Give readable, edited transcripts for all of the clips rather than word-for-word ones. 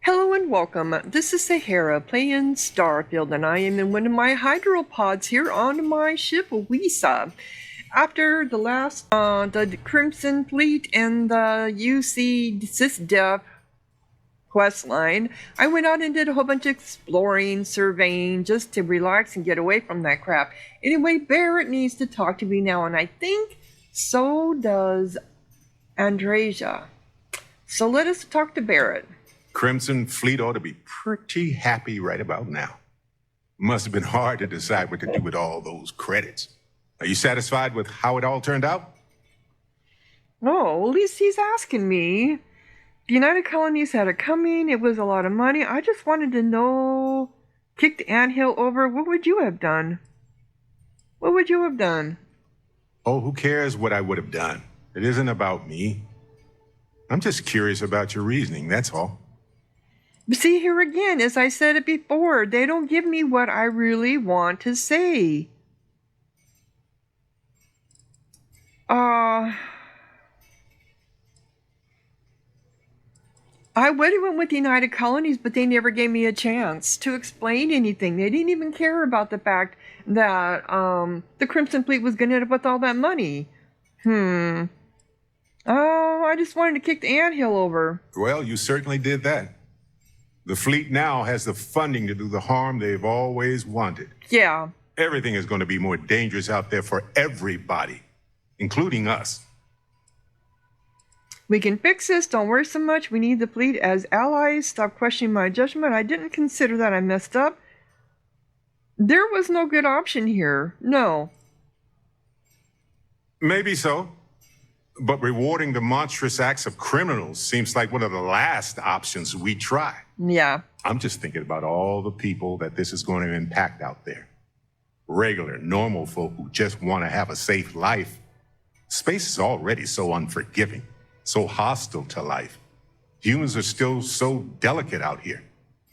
Hello and welcome. This is Sahara playing Starfield, and I am in one of my hydropods here on my ship Lisa. After the last, the Crimson Fleet and the UC SysDev quest line, I went out and did a whole bunch of exploring, surveying, just to relax and get away from that crap. Anyway, Barrett needs to talk to me now, and I think so does Andreja. So let us talk to Barrett. Crimson Fleet ought to be pretty happy right about now. Must have been hard to decide what to do with all those credits. Are you satisfied with how it all turned out? Oh, at least he's asking me. The United Colonies had it coming. It was a lot of money. I just wanted to know, kicked anthill over, what would you have done? What would you have done? Oh, who cares what I would have done? It isn't about me. I'm just curious about your reasoning, that's all. But see, here again, as I said it before, they don't give me what I really want to say. I would have went with the United Colonies, but they never gave me a chance to explain anything. They didn't even care about the fact that the Crimson Fleet was going to end up with all that money. Oh, I just wanted to kick the anthill over. Well, you certainly did that. The fleet now has the funding to do the harm they've always wanted. Yeah. Everything is going to be more dangerous out there for everybody, including us. We can fix this. Don't worry so much. We need the fleet as allies. Stop questioning my judgment. I didn't consider that. I messed up. There was no good option here. No. Maybe so. But rewarding the monstrous acts of criminals seems like one of the last options we try. Yeah. I'm just thinking about all the people that this is going to impact out there. Regular, normal folk who just want to have a safe life. Space is already so unforgiving, so hostile to life. Humans are still so delicate out here.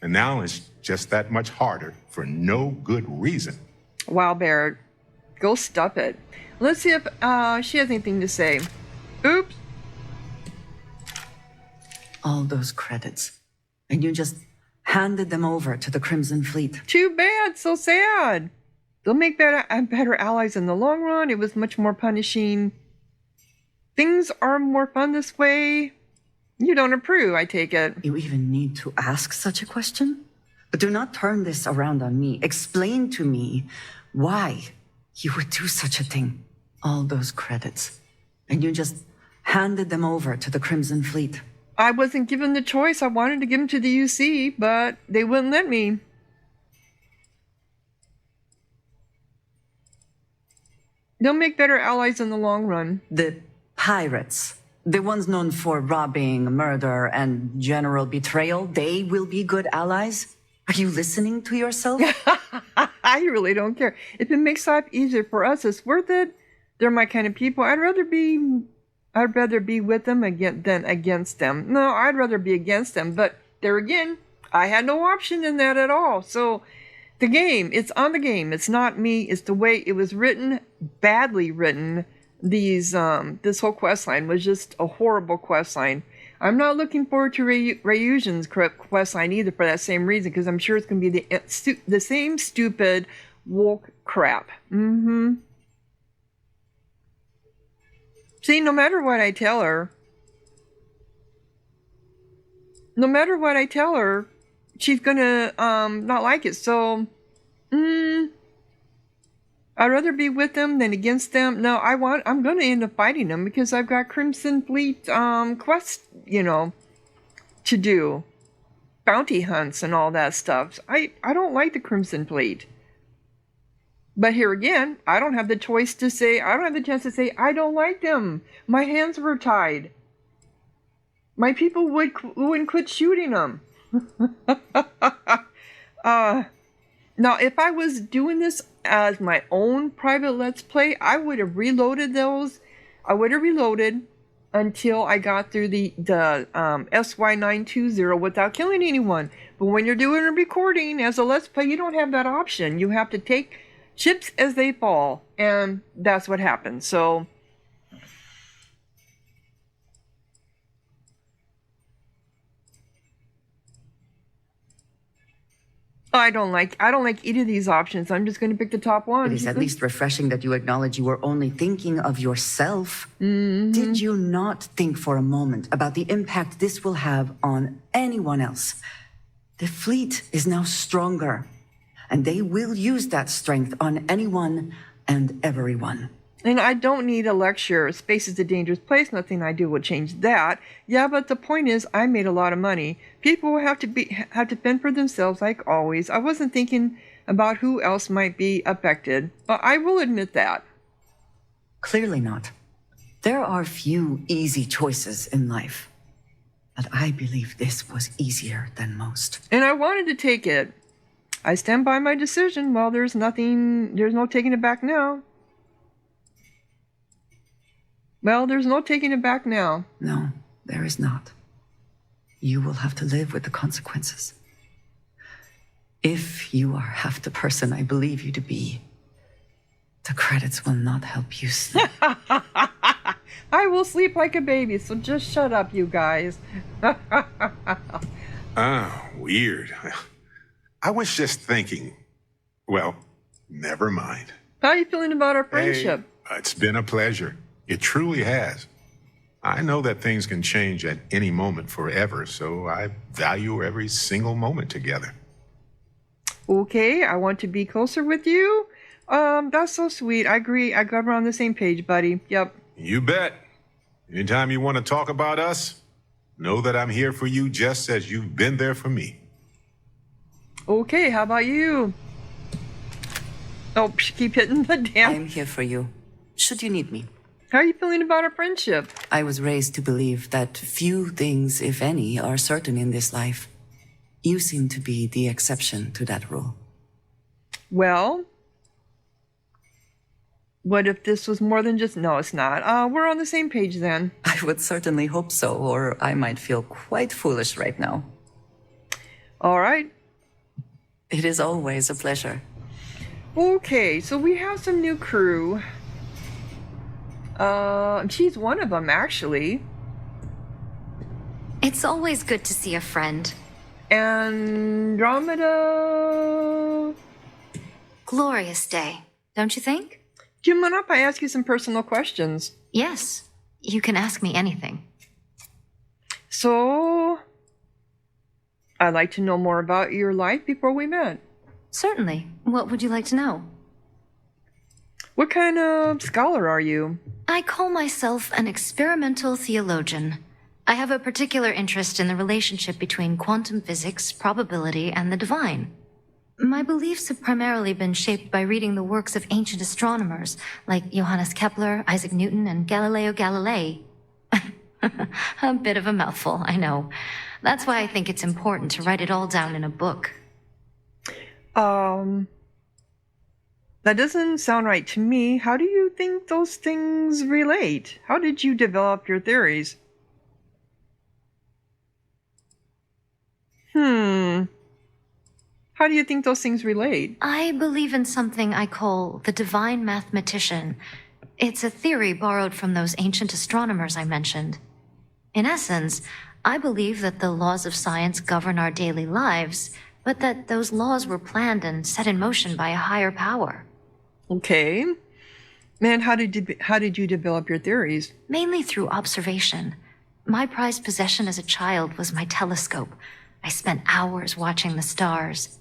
And now it's just that much harder for no good reason. Wow, Barrett. Go stop it. Let's see if she has anything to say. Oops. All those credits. And you just handed them over to the Crimson Fleet. Too bad. So sad. They'll make better allies in the long run. It was much more punishing. Things are more fun this way. You don't approve, I take it. You even need to ask such a question? But do not turn this around on me. Explain to me why you would do such a thing. All those credits. And you just handed them over to the Crimson Fleet. I wasn't given the choice. I wanted to give them to the UC, but they wouldn't let me. They'll make better allies in the long run. The pirates, the ones known for robbing, murder, and general betrayal, they will be good allies? Are you listening to yourself? I really don't care. If it makes life easier for us, it's worth it. They're my kind of people. I'd rather be with them than against them. No, I'd rather be against them. But there again, I had no option in that at all. So the game, it's on the game. It's not me. It's the way it was written, badly written. This whole quest line was just a horrible quest line. I'm not looking forward to Ryuzin's quest line either for that same reason, because I'm sure it's going to be the same stupid woke crap. See, no matter what I tell her, she's gonna not like it. So, I'd rather be with them than against them. No, I'm gonna end up fighting them because I've got Crimson Fleet quests, to do, bounty hunts and all that stuff. I don't like the Crimson Fleet. But here again, I don't have the chance to say, I don't like them. My hands were tied. My people wouldn't quit shooting them. Now, if I was doing this as my own private Let's Play, I would have reloaded those. I would have reloaded until I got through the SY920 without killing anyone. But when you're doing a recording as a Let's Play, you don't have that option. You have to take chips as they fall, and that's what happened. So I don't like either of these options. I'm just going to pick the top one. It is at least refreshing that you acknowledge you were only thinking of yourself. Did you not think for a moment about the impact this will have on anyone else? The fleet is now stronger, and they will use that strength on anyone and everyone. And I don't need a lecture. Space is a dangerous place. Nothing I do will change that. Yeah, but the point is, I made a lot of money. People will have to fend for themselves, like always. I wasn't thinking about who else might be affected, but I will admit that. Clearly not. There are few easy choices in life, but I believe this was easier than most. And I wanted to take it. I stand by my decision. Well, there's no taking it back now. Well, there's no taking it back now. No, there is not. You will have to live with the consequences. If you are half the person I believe you to be, the credits will not help you sleep. I will sleep like a baby, so just shut up, you guys. Weird. I was just thinking. Well, never mind. How are you feeling about our friendship? Hey, it's been a pleasure. It truly has. I know that things can change at any moment forever, so I value every single moment together. Okay, I want to be closer with you. That's so sweet. I agree. I got we're on the same page, buddy. Yep. You bet. Anytime you want to talk about us, know that I'm here for you just as you've been there for me. Okay, how about you? Oh, keep hitting the damn. I'm here for you, should you need me. How are you feeling about our friendship? I was raised to believe that few things, if any, are certain in this life. You seem to be the exception to that rule. Well, what if this was more than just... No, it's not. We're on the same page then. I would certainly hope so, or I might feel quite foolish right now. All right. It is always a pleasure. Okay, so we have some new crew. She's one of them, actually. It's always good to see a friend. Andromeda... Glorious day, don't you think? Do you mind if I ask you some personal questions? Yes, you can ask me anything. So, I'd like to know more about your life before we met. Certainly. What would you like to know? What kind of scholar are you? I call myself an experimental theologian. I have a particular interest in the relationship between quantum physics, probability, and the divine. My beliefs have primarily been shaped by reading the works of ancient astronomers like Johannes Kepler, Isaac Newton, and Galileo Galilei. A bit of a mouthful, I know. That's why I think it's important to write it all down in a book. That doesn't sound right to me. How do you think those things relate? How did you develop your theories? How do you think those things relate? I believe in something I call the divine mathematician. It's a theory borrowed from those ancient astronomers I mentioned. In essence, I believe that the laws of science govern our daily lives, but that those laws were planned and set in motion by a higher power. Okay. And how did you develop your theories? Mainly through observation. My prized possession as a child was my telescope. I spent hours watching the stars.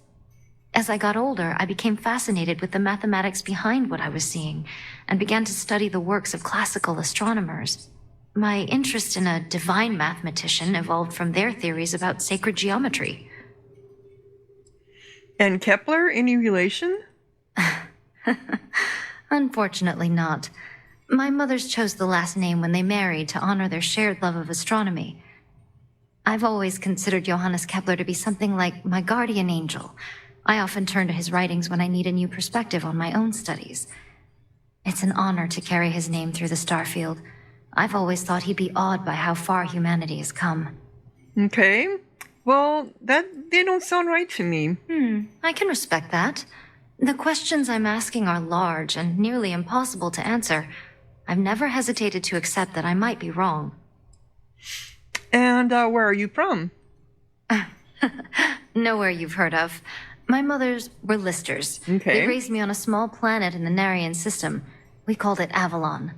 As I got older, I became fascinated with the mathematics behind what I was seeing and began to study the works of classical astronomers. My interest in a divine mathematician evolved from their theories about sacred geometry. And Kepler, any relation? Unfortunately not. My mothers chose the last name when they married to honor their shared love of astronomy. I've always considered Johannes Kepler to be something like my guardian angel. I often turn to his writings when I need a new perspective on my own studies. It's an honor to carry his name through the Starfield. I've always thought he'd be awed by how far humanity has come. Okay. Well, they don't sound right to me. I can respect that. The questions I'm asking are large and nearly impossible to answer. I've never hesitated to accept that I might be wrong. And where are you from? Nowhere you've heard of. My mothers were listers. Okay. They raised me on a small planet in the Narian system. We called it Avalon.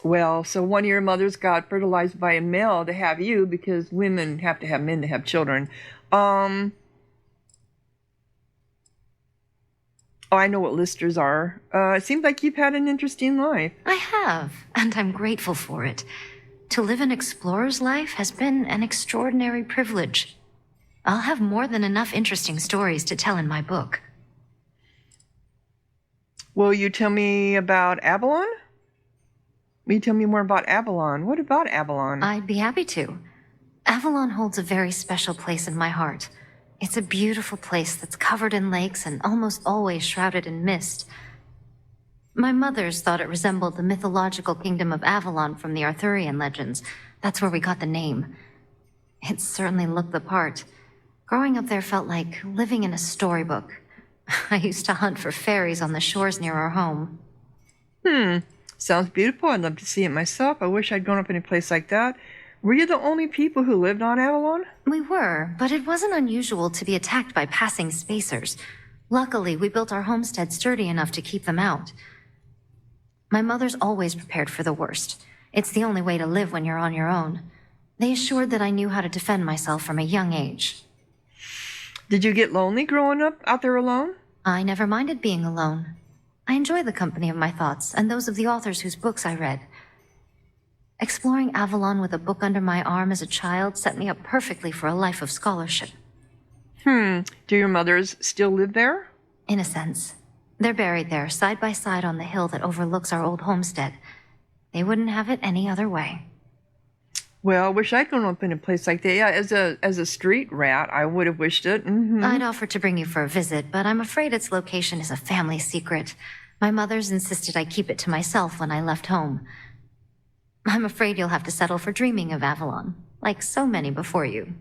Well, so one of your mothers got fertilized by a male to have you because women have to have men to have children. Oh, I know what listers are. It seems like you've had an interesting life. I have, and I'm grateful for it. To live an explorer's life has been an extraordinary privilege. I'll have more than enough interesting stories to tell in my book. Will you tell me about Avalon? Will you tell me more about Avalon? What about Avalon? I'd be happy to. Avalon holds a very special place in my heart. It's a beautiful place that's covered in lakes and almost always shrouded in mist. My mothers thought it resembled the mythological kingdom of Avalon from the Arthurian legends. That's where we got the name. It certainly looked the part. Growing up there felt like living in a storybook. I used to hunt for fairies on the shores near our home. Sounds beautiful. I'd love to see it myself. I wish I'd grown up in a place like that. Were you the only people who lived on Avalon? We were, but it wasn't unusual to be attacked by passing spacers. Luckily, we built our homestead sturdy enough to keep them out. My mother's always prepared for the worst. It's the only way to live when you're on your own. They assured that I knew how to defend myself from a young age. Did you get lonely growing up out there alone? I never minded being alone. I enjoy the company of my thoughts and those of the authors whose books I read. Exploring Avalon with a book under my arm as a child set me up perfectly for a life of scholarship. Do your mothers still live there? In a sense. They're buried there, side by side on the hill that overlooks our old homestead. They wouldn't have it any other way. Well, I wish I'd grown up in a place like that. Yeah, as a street rat, I would have wished it. I'd offer to bring you for a visit, but I'm afraid its location is a family secret. My mother's insisted I keep it to myself when I left home. I'm afraid you'll have to settle for dreaming of Avalon, like so many before you.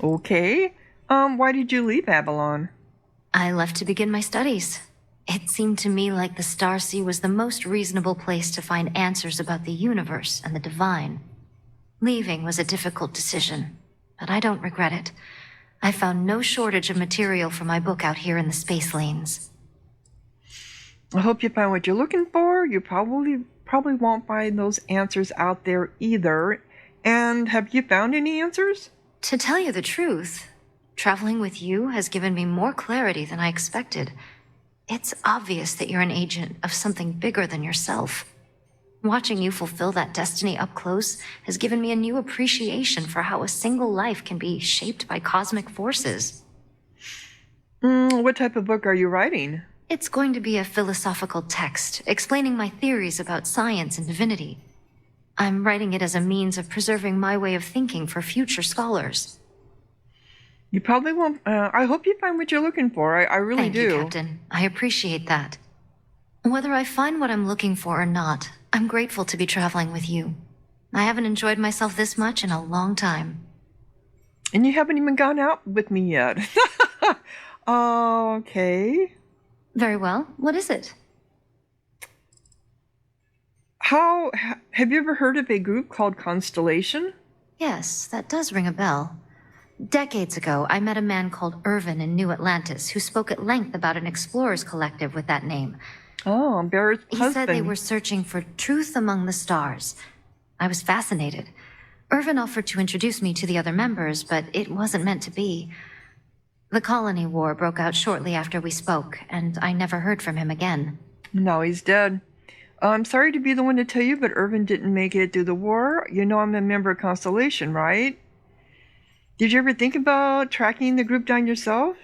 Okay. Why did you leave Avalon? I left to begin my studies. It seemed to me like the Starsea was the most reasonable place to find answers about the universe and the divine. Leaving was a difficult decision, but I don't regret it. I found no shortage of material for my book out here in the space lanes. I hope you find what you're looking for. You probably won't find those answers out there either. And have you found any answers? To tell you the truth, traveling with you has given me more clarity than I expected. It's obvious that you're an agent of something bigger than yourself. Watching you fulfill that destiny up close has given me a new appreciation for how a single life can be shaped by cosmic forces. What type of book are you writing? It's going to be a philosophical text explaining my theories about science and divinity. I'm writing it as a means of preserving my way of thinking for future scholars. You probably won't. I hope you find what you're looking for. I really Thank do. you, Captain. I appreciate that. Whether I find what I'm looking for or not, I'm grateful to be traveling with you. I haven't enjoyed myself this much in a long time. And you haven't even gone out with me yet. Okay. Very well. What is it? Have you ever heard of a group called Constellation? Yes, that does ring a bell. Decades ago, I met a man called Irvin in New Atlantis who spoke at length about an explorers collective with that name. Oh, Barrett's He husband. said they were searching for truth among the stars. I was fascinated. Irvin offered to introduce me to the other members, but it wasn't meant to be. The colony war broke out shortly after we spoke, and I never heard from him again. No, he's dead. I'm sorry to be the one to tell you, but Irvin didn't make it through the war. You know I'm a member of Constellation, right? Did you ever think about tracking the group down yourself?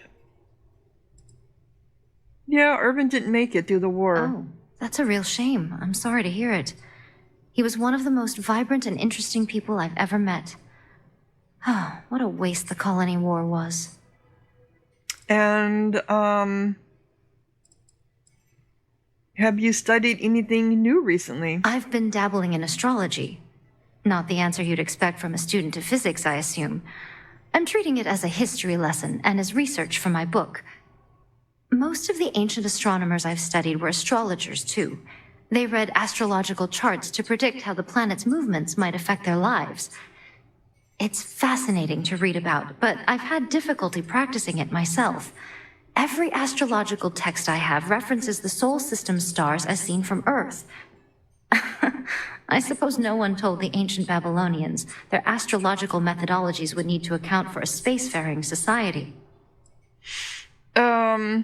Yeah, Irvin didn't make it through the war. Oh, that's a real shame. I'm sorry to hear it. He was one of the most vibrant and interesting people I've ever met. Oh, what a waste the colony war was. And, have you studied anything new recently? I've been dabbling in astrology. Not the answer you'd expect from a student of physics, I assume. I'm treating it as a history lesson and as research for my book. Most of the ancient astronomers I've studied were astrologers, too. They read astrological charts to predict how the planet's movements might affect their lives. It's fascinating to read about, but I've had difficulty practicing it myself. Every astrological text I have references the solar system's stars as seen from Earth. I suppose no one told the ancient Babylonians their astrological methodologies would need to account for a spacefaring society. You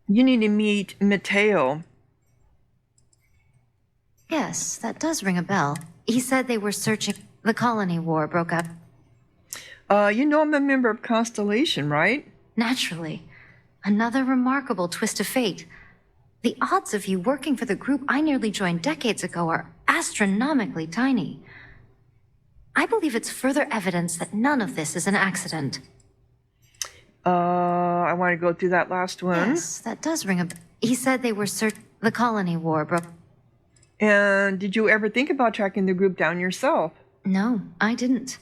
need to meet Mateo. Yes, that does ring a bell. He said they were searching. The colony war broke up. You know I'm a member of Constellation, right? Naturally. Another remarkable twist of fate. The odds of you working for the group I nearly joined decades ago are astronomically tiny. I believe it's further evidence that none of this is an accident. I want to go through that last one. Yes, that does ring a bell. He said they were the colony war broke. And did you ever think about tracking the group down yourself? No, I didn't.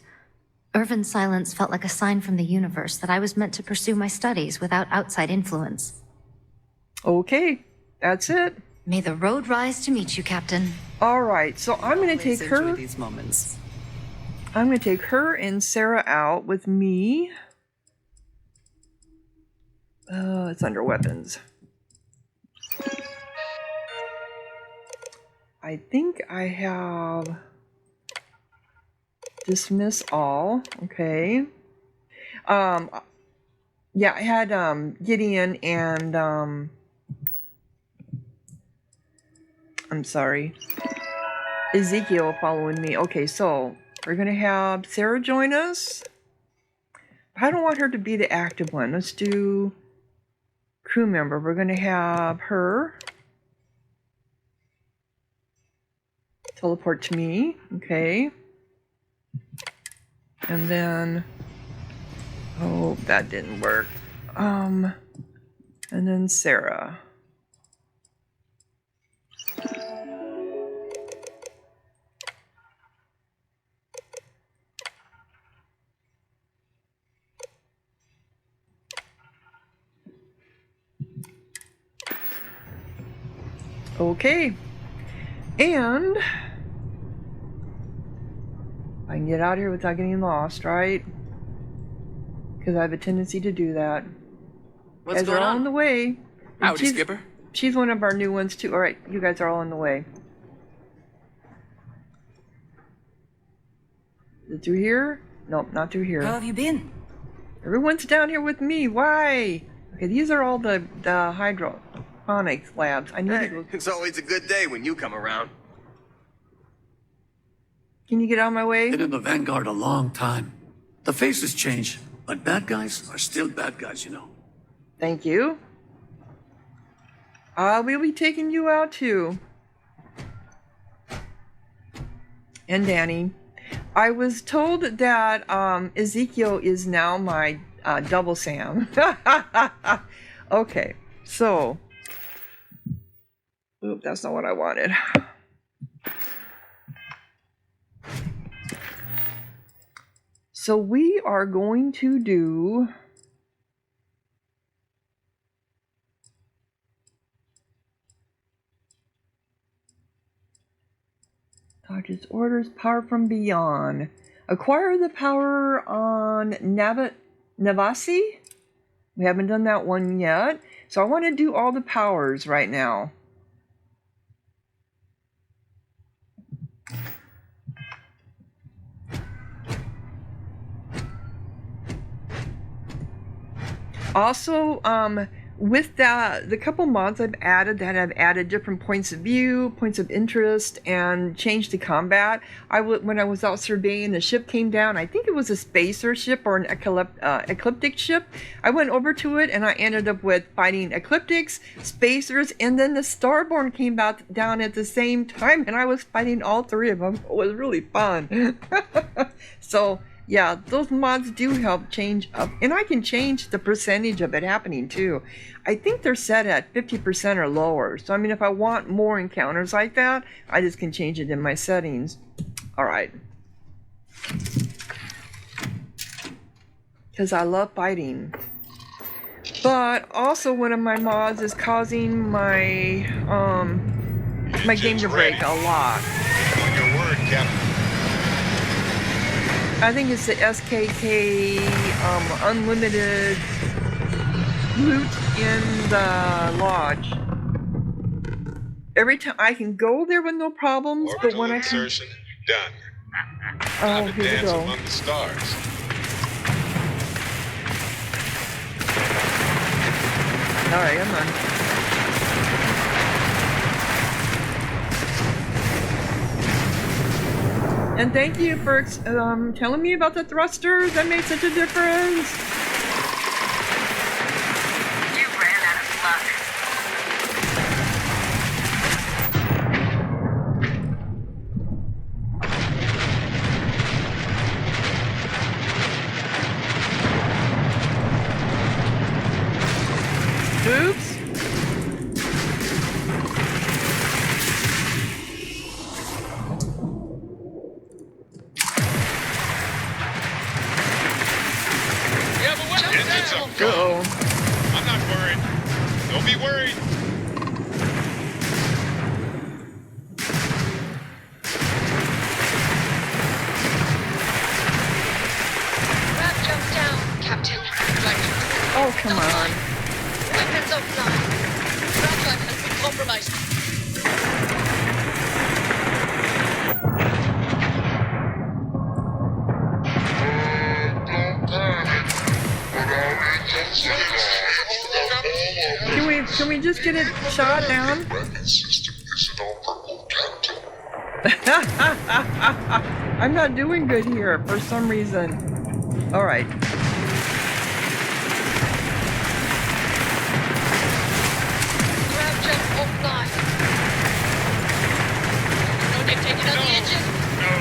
Irvin's silence felt like a sign from the universe that I was meant to pursue my studies without outside influence. Okay, that's it. May the road rise to meet you, Captain. All right, so I'm going to take Enjoy her. these moments. I'm going to take her and Sarah out with me. It's under weapons. I think I have dismiss all. Okay. Yeah, I had Gideon and I'm sorry, Ezekiel following me. Okay, so we're gonna have Sarah join us. I don't want her to be the active one. Let's do crew member. We're gonna have her teleport to me. Okay. And then, oh, that didn't work. And then Sarah. Okay. And I can get out of here without getting lost, right? Because I have a tendency to do that. What's Guys going are all on? on the way. Howdy, she's, Skipper. She's one of our new ones too. All right, you guys are all on the way. Is it through here? Nope, not through here. How have you been? Everyone's down here with me. Why? Okay, these are all the hydroponics labs. I need to Hey, go. it's always a good day when you come around. Can you get out of my way? Been in the Vanguard a long time. The faces change, but bad guys are still bad guys, you know. Thank you. We'll be taking you out too. And Danny. I was told that Ezekiel is now my double Sam. Okay, so. Oop, that's not what I wanted. So we are going to do Dodge's orders, power from beyond. Acquire the power on Navasi. We haven't done that one yet. So I want to do all the powers right now. Also, with the couple mods I've added different points of view, points of interest, and changed the combat. When I was out surveying, the ship came down. I think it was a spacer ship or an ecliptic ship. I went over to it and I ended up with fighting ecliptics, spacers, and then the Starborn came down at the same time, and I was fighting all three of them. It was really fun. So. Yeah, those mods do help change up, and I can change the percentage of it happening too. I think they're set at 50% or lower. So I mean, if I want more encounters like that, I just can change it in my settings. All right. Because I love fighting. But also one of my mods is causing my my game to break a lot. On your word, Captain. I think it's the SKK unlimited loot in the lodge. Every time I can go there with no problems, but when I can... insertion done. Oh, here we Dance go. among the stars. All right, I'm on. And thank you for telling me about the thrusters. That made such a difference. You ran out of luck. Oops. Uh-oh. I'm not worried. Don't be worried. Ramp jump down, Captain. Oh, come on. Weapons offline. Ramp life has been compromised. Can we just get it shot down? I'm not doing good here for some reason. All right. Ramp jump offline. No dictating on the engine. No.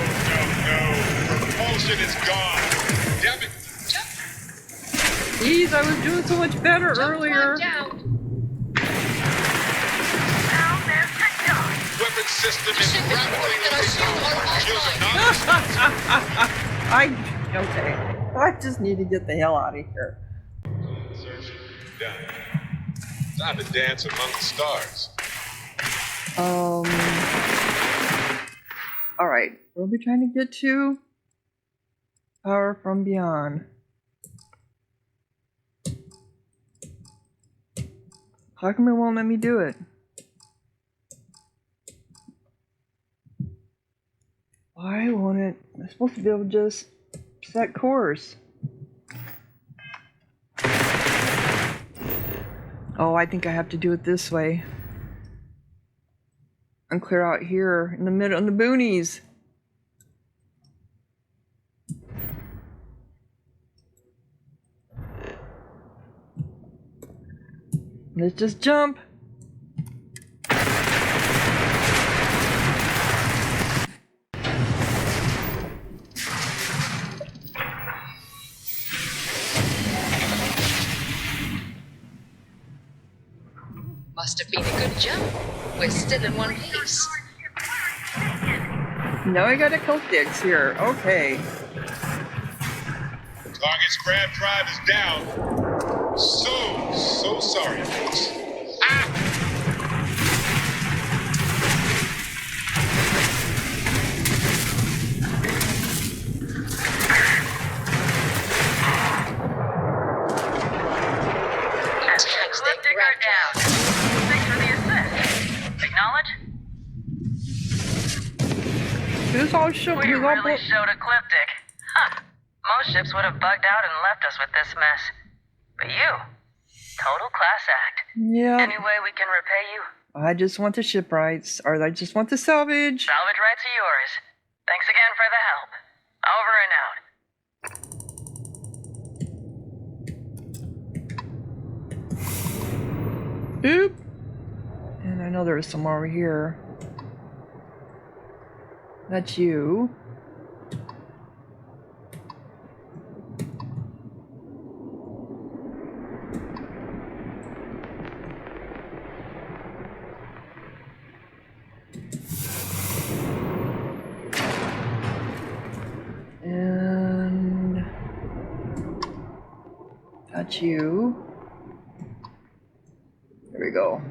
Propulsion is gone. Damn it. Jeez, I was doing so much better earlier. Down. Weapon system is rapidly Okay. I just need to get the hell out of here. insertion done. Time to dance among the stars. All right. Where are we trying to get to? Power from beyond. How come it won't let me do it? Why won't it? I'm supposed to be able to just set course. Oh, I think I have to do it this way. And clear out here in the middle, in the boonies. Let's just jump. Must have been a good jump. We're still in one piece. Now I gotta kill Diggs here. Okay. Target's grab drive is down. So sorry, folks. Ecliptic are down. Thanks for the assist. Acknowledge? Who's all shook? We really showed Ecliptic. Huh. Most ships would have bugged out and left us with this mess. But you, total class act. Yeah. Any way we can repay you? I just want the ship rights, or I just want the salvage. Salvage rights are yours. Thanks again for the help. Over and out. Oop. And I know there's some over here. That's you. And that's you. There we go.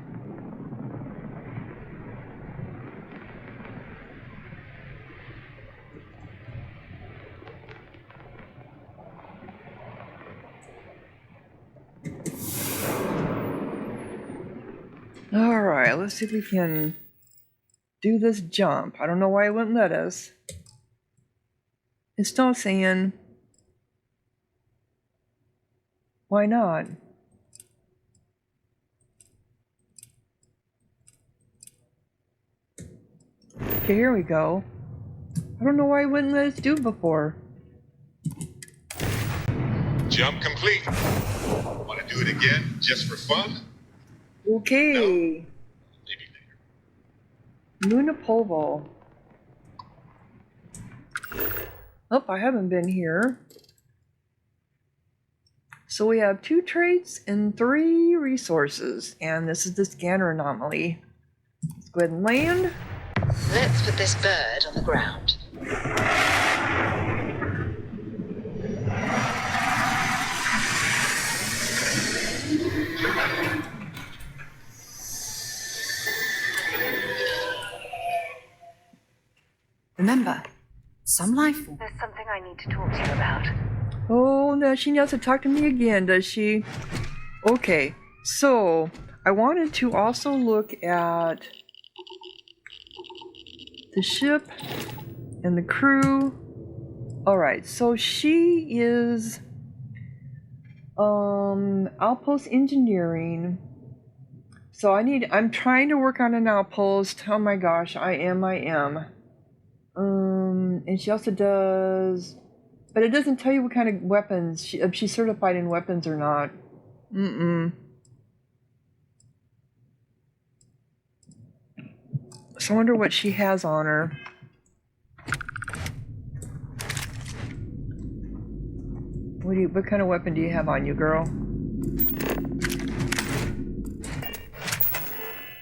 Alright, let's see if we can do this jump. I don't know why it wouldn't let us. It's still saying, why not? Okay, here we go. I don't know why it wouldn't let us do it before. Jump complete. Want to do it again just for fun? Okay. No. Maybe later. Luna Polvo. Oh, I haven't been here. So we have 2 traits and 3 resources. And this is the scanner anomaly. Let's go ahead and land. Let's put this bird on the ground. Remember, some life form. There's something I need to talk to you about. Oh, now she has to talk to me again, does she? Okay, so I wanted to also look at the ship and the crew. Alright, so she is outpost engineering. So I'm trying to work on an outpost. Oh my gosh, I am. And she also does, but it doesn't tell you what kind of weapons, if she's certified in weapons or not. So I wonder what she has on her. What kind of weapon do you have on you, girl?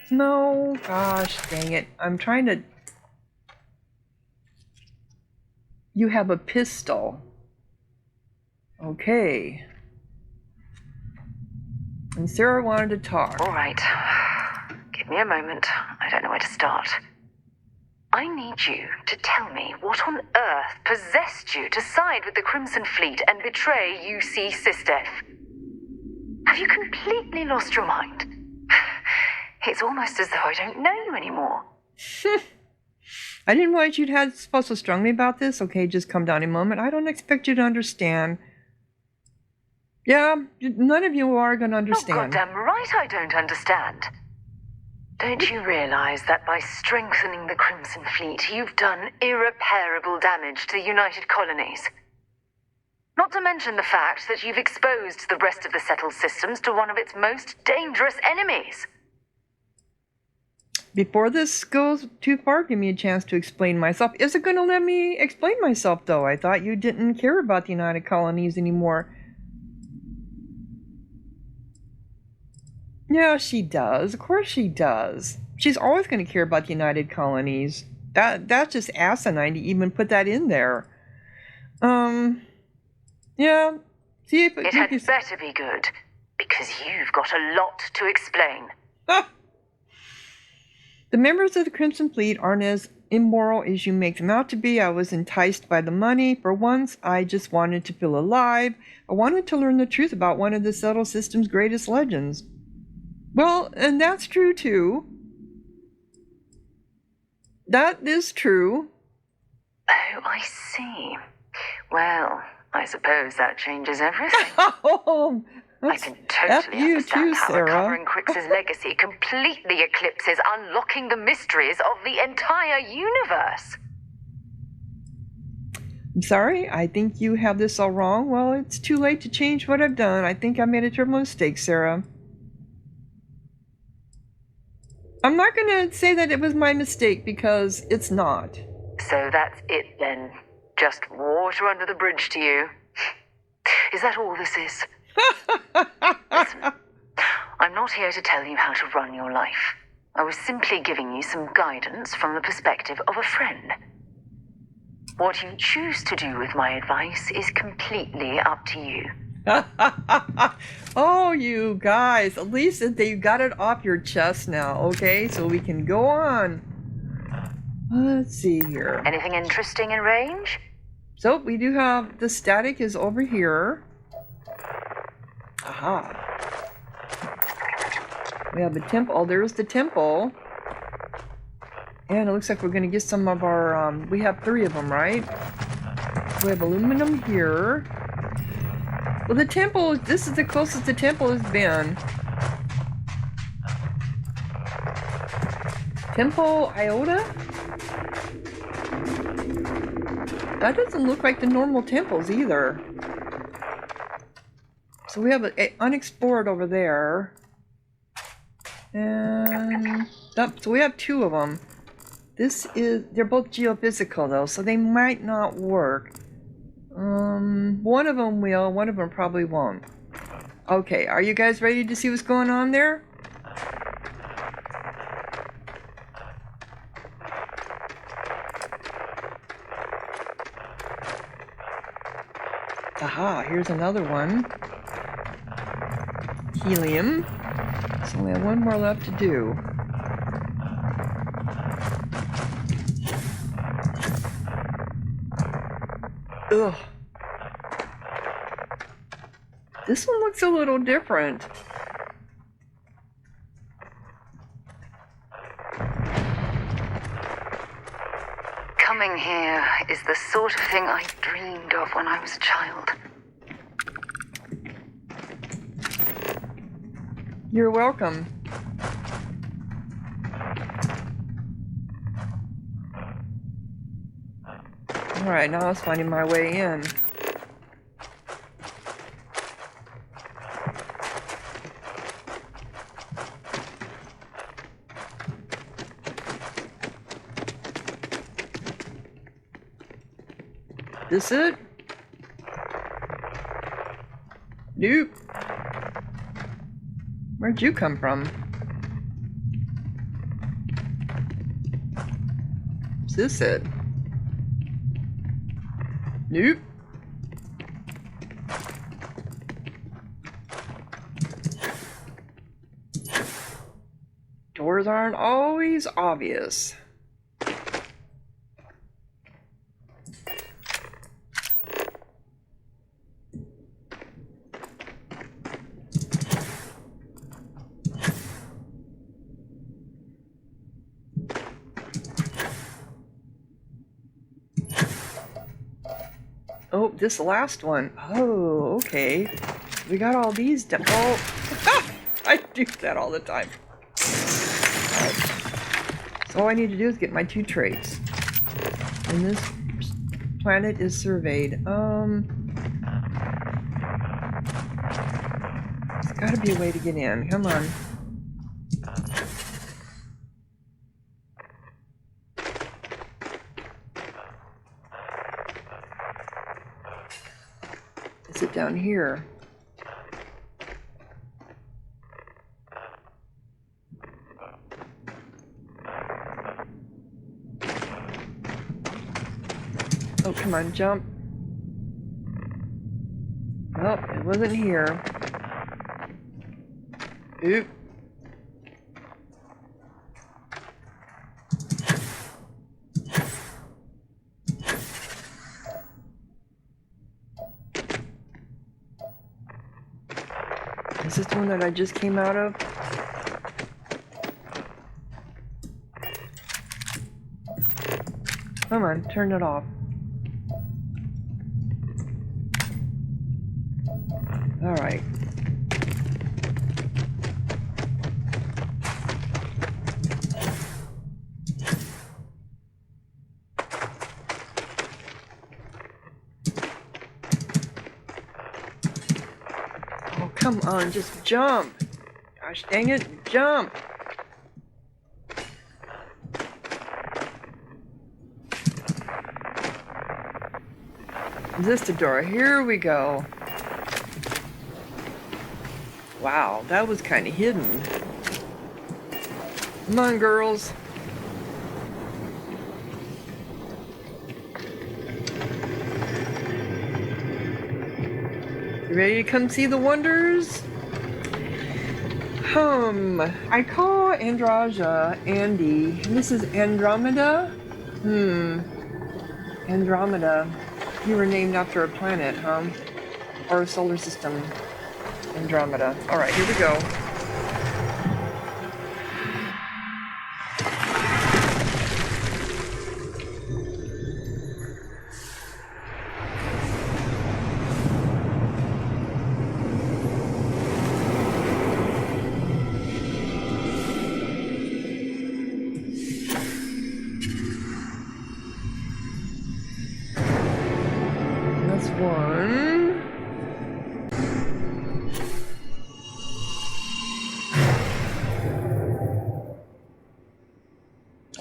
No, gosh, dang it. I'm trying to... You have a pistol. Okay. And Sarah wanted to talk. All right. Give me a moment. I don't know where to start. I need you to tell me what on earth possessed you to side with the Crimson Fleet and betray UC Sistef. Have you completely lost your mind? It's almost as though I don't know you anymore. I didn't realize you'd had felt so strongly about this. Okay, just calm down a moment. I don't expect you to understand. Yeah, none of you are going to understand. Oh, goddamn right I don't understand. Don't you realize that by strengthening the Crimson Fleet, you've done irreparable damage to the United Colonies? Not to mention the fact that you've exposed the rest of the settled systems to one of its most dangerous enemies. Before this goes too far, give me a chance to explain myself. Is it going to let me explain myself, though? I thought you didn't care about the United Colonies anymore. Yeah, she does. Of course she does. She's always going to care about the United Colonies. That's just asinine to even put that in there. Yeah. See if it had better be good, because you've got a lot to explain. The members of the Crimson Fleet aren't as immoral as you make them out to be. I was enticed by the money. For once, I just wanted to feel alive. I wanted to learn the truth about one of the settled system's greatest legends. Well, and that's true too. That is true. Oh, I see. Well, I suppose that changes everything. Oh, I can totally understand how Sarah. recovering Crix's legacy completely eclipses unlocking the mysteries of the entire universe. I'm sorry, I think you have this all wrong. Well, it's too late to change what I've done. I think I made a terrible mistake, Sarah. I'm not going to say that it was my mistake, because it's not. So that's it then. Just water under the bridge to you. Is that all this is? Listen, I'm not here to tell you how to run your life. I was simply giving you some guidance from the perspective of a friend. What you choose to do with my advice is completely up to you. Oh, you guys, at least you got it off your chest now, okay? So we can go on. Let's see here. Anything interesting in range? So we do have the static is over here. Aha. We have the temple. Oh, there's the temple. And it looks like we're going to get some of our, we have 3 of them, right? We have aluminum here. Well, the temple, this is the closest the temple has been. Temple Iota? That doesn't look like the normal temples either. So we have a unexplored over there. And so we have 2 of them. They're both geophysical though, so they might not work. One of them will, one of them probably won't. Okay, are you guys ready to see what's going on there? Aha, here's another one. Helium. So we have one more left to do. Ugh. This one looks a little different. Coming here is the sort of thing I dreamed of when I was a child. You're welcome. Alright, now I was finding my way in. This it? Nope. Where'd you come from? Is this it? Nope. Doors aren't always obvious. Oh, this last one. Oh, okay. We got all these done. Oh, I do that all the time. So all I need to do is get my 2 traits. And this planet is surveyed. There's gotta be a way to get in. Come on. Is it down here? Oh, come on, jump. Oh, it wasn't here. Oop. Is this the one that I just came out of? Come on, turn it off. All right. Oh, come on, just jump. Gosh dang it, jump. Is this the door? Here we go. Wow, that was kind of hidden. Come on, girls. You ready to come see the wonders? I call Andraja Andy, and this is Andromeda? Andromeda. You were named after a planet, huh? Or a solar system. Andromeda. Alright, here we go.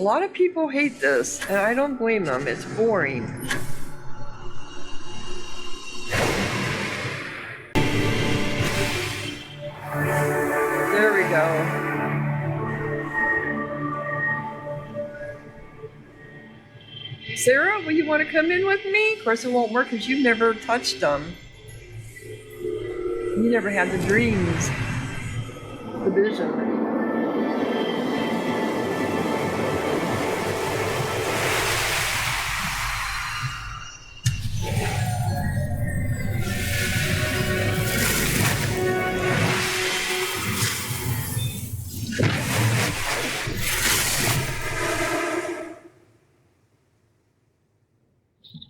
A lot of people hate this, and I don't blame them. It's boring. There we go. Sarah, will you want to come in with me? Of course it won't work because you've never touched them. You never had the dreams. The vision.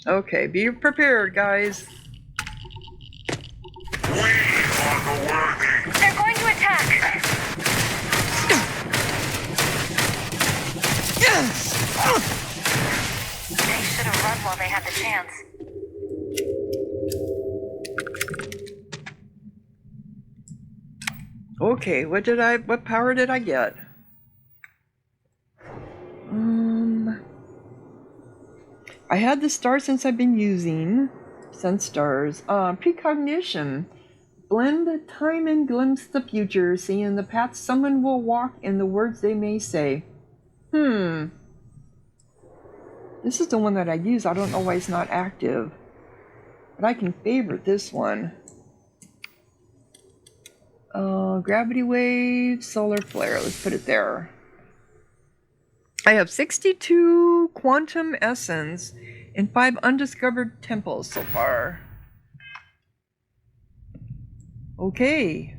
Okay, be prepared, guys. They're going to attack! They should have run while they had the chance. Okay, what power did I get? I had the star since I've been using Sense Stars. Precognition. Blend the time and glimpse the future, seeing the path someone will walk and the words they may say. This is the one that I use. I don't know why it's not active. But I can favorite this one. Gravity wave, solar flare. Let's put it there. I have 62 quantum essence and 5 undiscovered temples so far. Okay.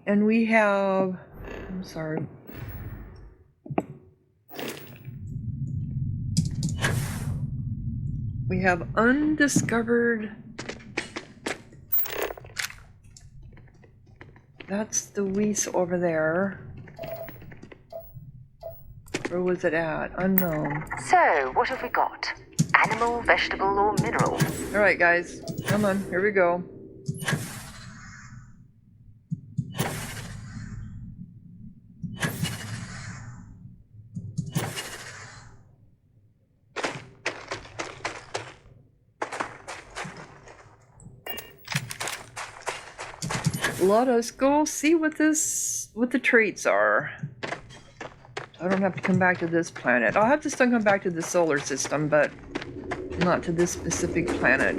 And we have, I'm sorry. We have undiscovered. That's the Weiss over there. Where was it at? Unknown. So, what have we got? Animal, vegetable, or mineral? Alright, guys. Come on. Here we go. Let us go see what the traits are. I don't have to come back to this planet. I'll have to still come back to the solar system, but not to this specific planet.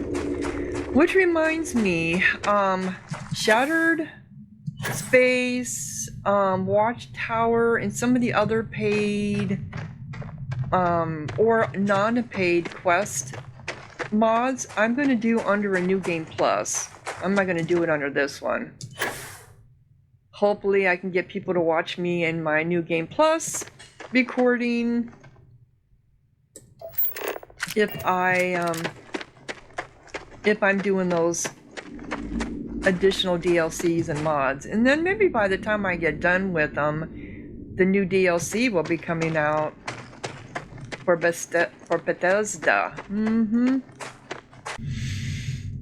Which reminds me, Shattered Space, Watchtower, and some of the other paid or non-paid quest mods, I'm going to do under a New Game Plus. I'm not going to do it under this one. Hopefully I can get people to watch me in my New Game Plus recording if I'm doing those additional DLCs and mods. And then maybe by the time I get done with them, the new DLC will be coming out for Bethesda.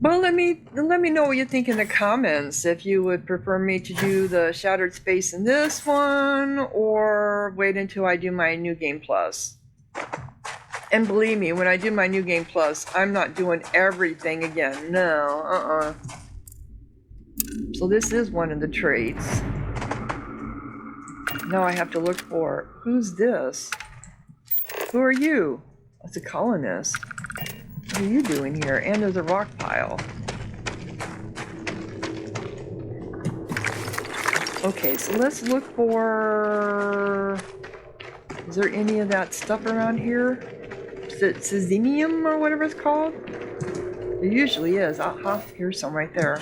Well, let me know what you think in the comments. If you would prefer me to do the Shattered Space in this one, or wait until I do my New Game Plus. And believe me, when I do my New Game Plus, I'm not doing everything again. No, So this is one of the traits. Now I have to look for, who's this? Who are you? That's a colonist. What are you doing here? And there's a rock pile. Okay, so let's look for... Is there any of that stuff around here? Is it Cesium or whatever it's called? There usually is. Aha, here's some right there.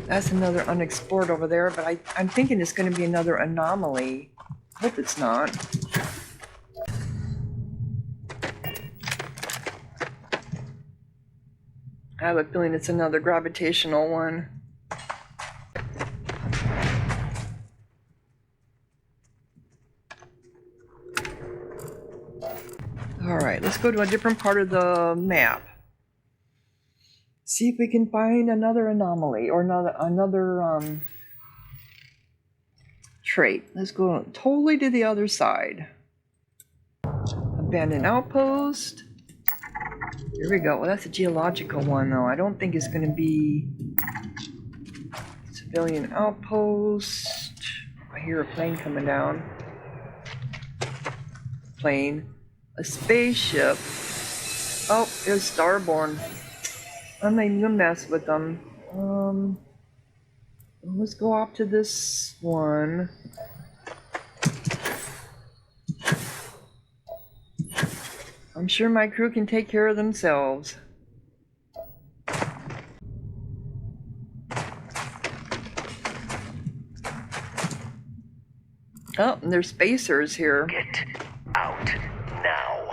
That's another unexplored over there, but I'm thinking it's going to be another anomaly. Hope it's not. I have a feeling it's another gravitational one. Alright. Alright, let's go to a different part of the map. See if we can find another anomaly or another trait. Let's go totally to the other side. Abandoned outpost. Here we go. Well, that's a geological one, though. I don't think it's going to be civilian outpost. I hear a plane coming down. Plane. A spaceship. Oh, there's Starborn. I'm not even gonna mess with them. Let's go off to this one. I'm sure my crew can take care of themselves. Oh, and there's spacers here. Get out now.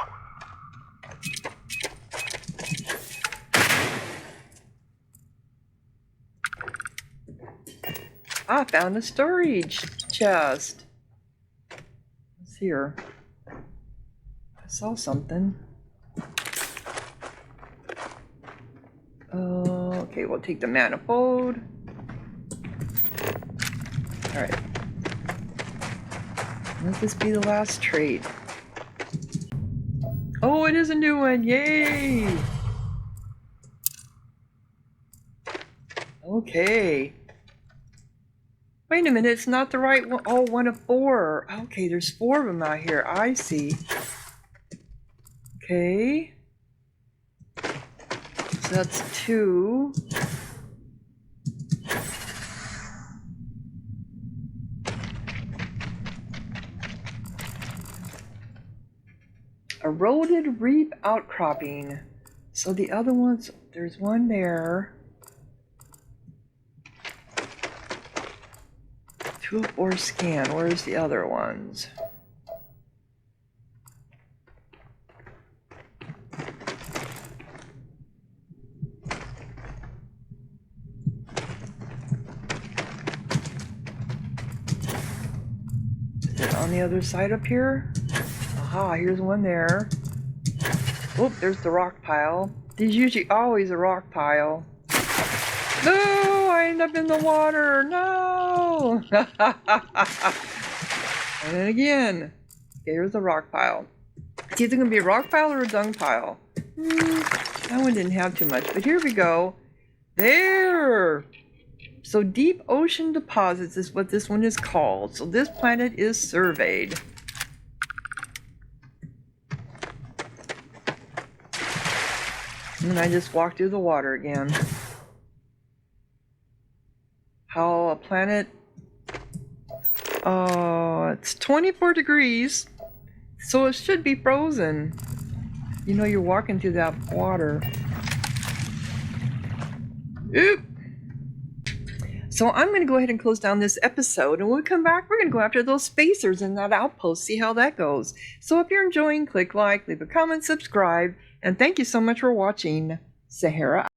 I found a storage chest. What's here? I saw something. Okay, we'll take the manifold. Alright. Let this be the last trait. Oh, it is a new one! Yay! Okay. Wait a minute, it's not the right one. Oh, one of 4. Okay, there's 4 of them out here. I see. Okay. So that's 2. Eroded reef outcropping. So the other ones, there's one there. 2 of 4 scan. Where's the other ones? Is it on the other side up here? Aha, here's one there. Oh, there's the rock pile. There's usually always a rock pile. No, I end up in the water. No. And then again. Okay, here's the rock pile. It's either going to be a rock pile or a dung pile. That one didn't have too much, but here we go. There. So deep ocean deposits is what this one is called. So this planet is surveyed. And I just walked through the water again. How a planet... it's 24 degrees. So it should be frozen. You know you're walking through that water. Oop! So I'm going to go ahead and close down this episode, and when we come back, we're going to go after those spacers in that outpost, see how that goes. So if you're enjoying, click like, leave a comment, subscribe, and thank you so much for watching. Sahara.